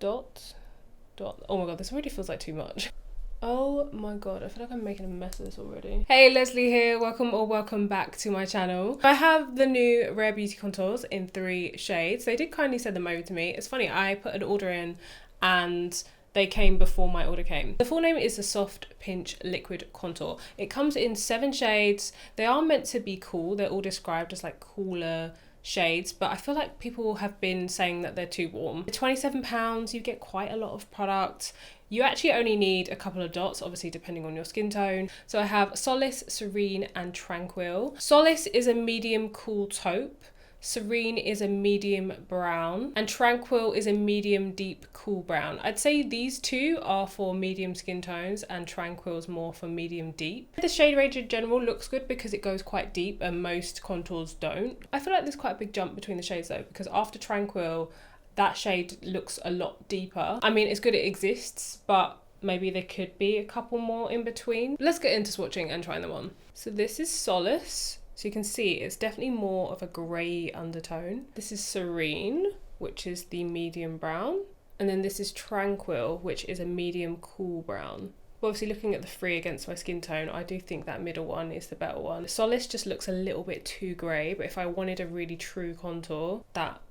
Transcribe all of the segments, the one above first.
dot, dot. Oh my god, this already feels like too much. Oh my god, I feel like I'm making a mess of this already. Hey, Leslie here. Welcome back to my channel. I have the new Rare Beauty contours in 3 shades. They did kindly send them over to me. It's funny, I put an order in and they came before my order came. The full name is the Soft Pinch Liquid Contour. It comes in 7 shades. They are meant to be cool. They're all described as like cooler shades, but I feel like people have been saying that they're too warm. For £27, you get quite a lot of product. You actually only need a couple of dots, obviously depending on your skin tone. So I have Solace, Serene and Tranquil. Solace is a medium cool taupe. Serene is a medium brown and Tranquil is a medium deep cool brown. I'd say these two are for medium skin tones and Tranquil's more for medium deep. The shade range in general looks good because it goes quite deep and most contours don't. I feel like there's quite a big jump between the shades though, because after Tranquil, that shade looks a lot deeper. I mean, it's good it exists, but maybe there could be a couple more in between. Let's get into swatching and trying them on. So this is Solace. So you can see it's definitely more of a grey undertone. This is Serene, which is the medium brown. And then this is Tranquil, which is a medium cool brown. But obviously looking at the 3 against my skin tone, I do think that middle one is the better one. Solace just looks a little bit too grey, but if I wanted a really true contour, that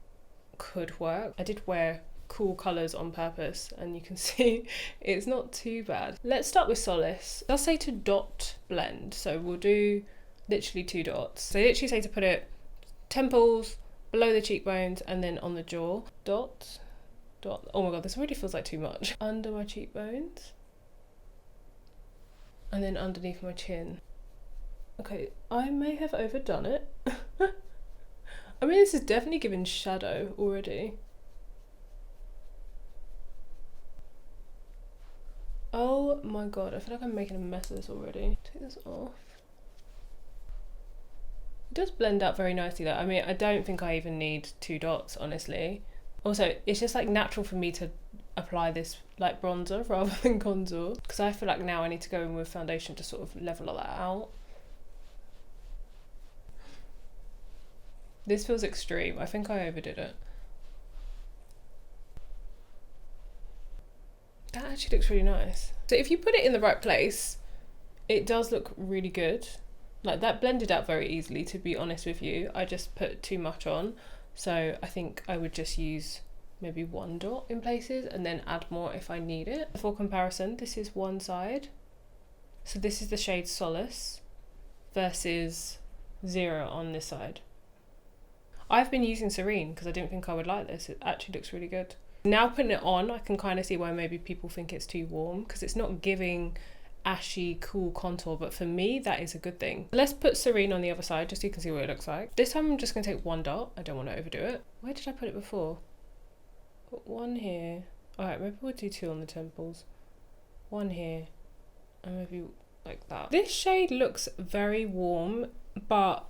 could work. I did wear cool colours on purpose and you can see it's not too bad. Let's start with Solace. They'll say to dot blend, so we'll do literally 2 dots. They literally say to put it temples, below the cheekbones and then on the jaw. Dot, dot. Oh my god, this already feels like too much. Under my cheekbones and then underneath my chin. Okay, I may have overdone it. I mean, this is definitely giving shadow already. Oh my god, I feel like I'm making a mess of this already. Take this off. It does blend out very nicely though. I mean, I don't think I even need 2 dots, honestly. Also, it's just like natural for me to apply this like bronzer rather than contour, because I feel like now I need to go in with foundation to sort of level all that out. This feels extreme. I think I overdid it. That actually looks really nice. So if you put it in the right place, it does look really good. Like that blended out very easily, to be honest with you. I just put too much on. So I think I would just use maybe 1 dot in places and then add more if I need it. For comparison, this is one side. So this is the shade Solace versus 0 on this side. I've been using Serene because I didn't think I would like this. It actually looks really good. Now putting it on, I can kind of see why maybe people think it's too warm, because it's not giving ashy cool contour, but for me that is a good thing. Let's put Serene on the other side just so you can see what it looks like. This time I'm just going to take 1 dot. I don't want to overdo it. Where did I put it before? Put 1 here. Alright, maybe we'll do 2 on the temples. 1 here. And maybe like that. This shade looks very warm, but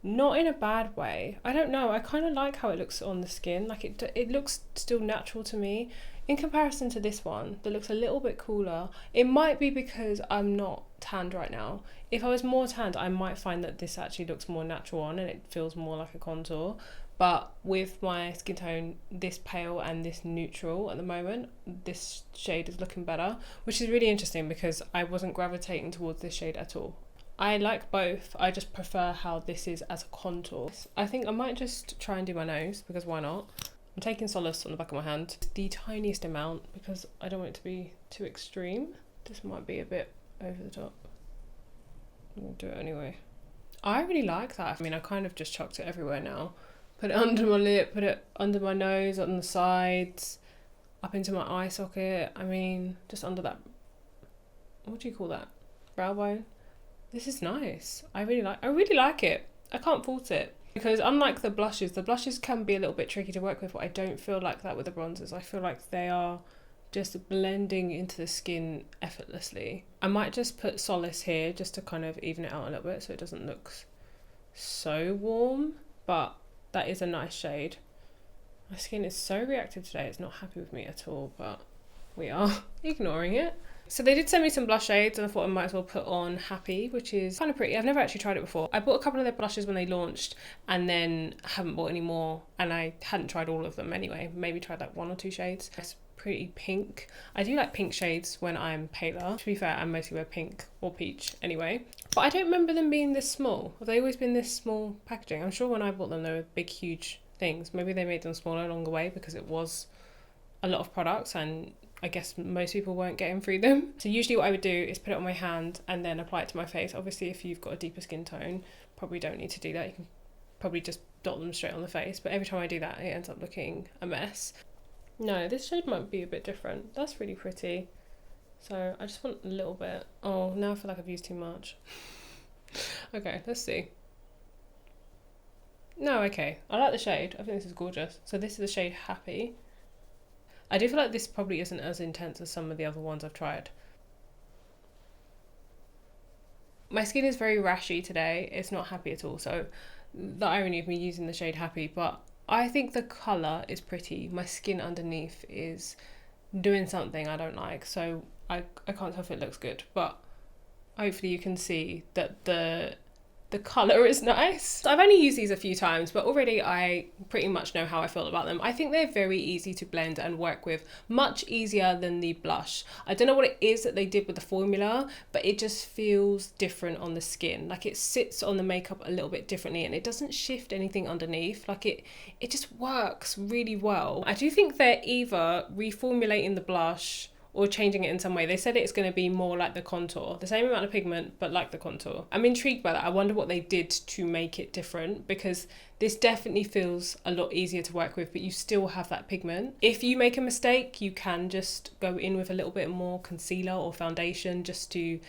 not in a bad way. I don't know, I kind of like how it looks on the skin. Like it looks still natural to me in comparison to this one that looks a little bit cooler. It might be because I'm not tanned right now. If I was more tanned, I might find that this actually looks more natural on and it feels more like a contour. But with my skin tone this pale and this neutral at the moment, this shade is looking better, which is really interesting because I wasn't gravitating towards this shade at all. I like both, I just prefer how this is as a contour. I think I might just try and do my nose, because why not? I'm taking Solace on the back of my hand. The tiniest amount, because I don't want it to be too extreme. This might be a bit over the top. I'm gonna do it anyway. I really like that. I mean, I kind of just chucked it everywhere now. Put it under my lip, put it under my nose, on the sides, up into my eye socket. I mean, just under that, what do you call that? Brow bone? This is nice. I really like it. I can't fault it. Because unlike the blushes can be a little bit tricky to work with, but I don't feel like that with the bronzers. I feel like they are just blending into the skin effortlessly. I might just put Solace here just to kind of even it out a little bit so it doesn't look so warm, but that is a nice shade. My skin is so reactive today, it's not happy with me at all, but we are ignoring it. So they did send me some blush shades and I thought I might as well put on Happy, which is kind of pretty. I've never actually tried it before. I bought a couple of their blushes when they launched and then haven't bought any more, and I hadn't tried all of them anyway. Maybe tried like 1 or 2 shades. I pretty pink. I do like pink shades when I'm paler. To be fair, I mostly wear pink or peach anyway. But I don't remember them being this small. Have they always been this small packaging? I'm sure when I bought them, they were big, huge things. Maybe they made them smaller along the way because it was a lot of products and I guess most people weren't getting through them. So usually what I would do is put it on my hand and then apply it to my face. Obviously, if you've got a deeper skin tone, probably don't need to do that. You can probably just dot them straight on the face. But every time I do that, it ends up looking a mess. No, this shade might be a bit different. That's really pretty. So I just want a little bit. Oh, now I feel like I've used too much. Okay, let's see. No, okay. I like the shade. I think this is gorgeous. So this is the shade Happy. I do feel like this probably isn't as intense as some of the other ones I've tried. My skin is very rashy today. It's not happy at all. So the irony of me using the shade Happy, but I think the colour is pretty. My skin underneath is doing something I don't like. So I can't tell if it looks good, but hopefully you can see that the colour is nice. I've only used these a few times, but already I pretty much know how I feel about them. I think they're very easy to blend and work with, much easier than the blush. I don't know what it is that they did with the formula, but it just feels different on the skin. Like it sits on the makeup a little bit differently and it doesn't shift anything underneath. Like it just works really well. I do think they're either reformulating the blush or changing it in some way. They said it's going to be more like the contour, the same amount of pigment, but like the contour. I'm intrigued by that. I wonder what they did to make it different, because this definitely feels a lot easier to work with, but you still have that pigment. If you make a mistake, you can just go in with a little bit more concealer or foundation just to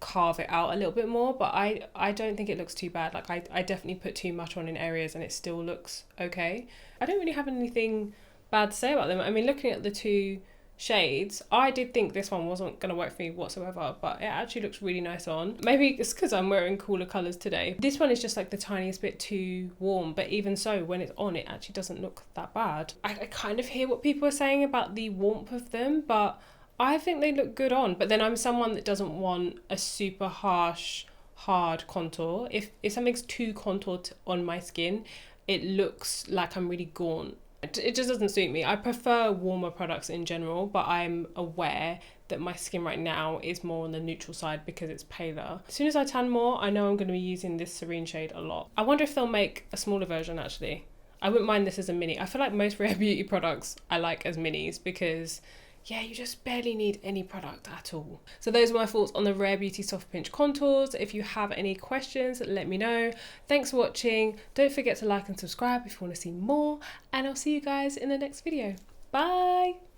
carve it out a little bit more, but I don't think it looks too bad. Like I definitely put too much on in areas and it still looks okay. I don't really have anything bad to say about them. I mean, looking at the two shades, I did think this one wasn't going to work for me whatsoever, but it actually looks really nice on. Maybe it's because I'm wearing cooler colours today. This one is just like the tiniest bit too warm, but even so, when it's on, it actually doesn't look that bad. I kind of hear what people are saying about the warmth of them, but I think they look good on. But then I'm someone that doesn't want a super harsh, hard contour. If something's too contoured on my skin, it looks like I'm really gaunt. It just doesn't suit me. I prefer warmer products in general, but I'm aware that my skin right now is more on the neutral side because it's paler. As soon as I tan more, I know I'm going to be using this Serene shade a lot. I wonder if they'll make a smaller version actually. I wouldn't mind this as a mini. I feel like most Rare Beauty products I like as minis because yeah, you just barely need any product at all. So those are my thoughts on the Rare Beauty Soft Pinch Contours. If you have any questions, let me know. Thanks for watching. Don't forget to like and subscribe if you want to see more, and I'll see you guys in the next video. Bye!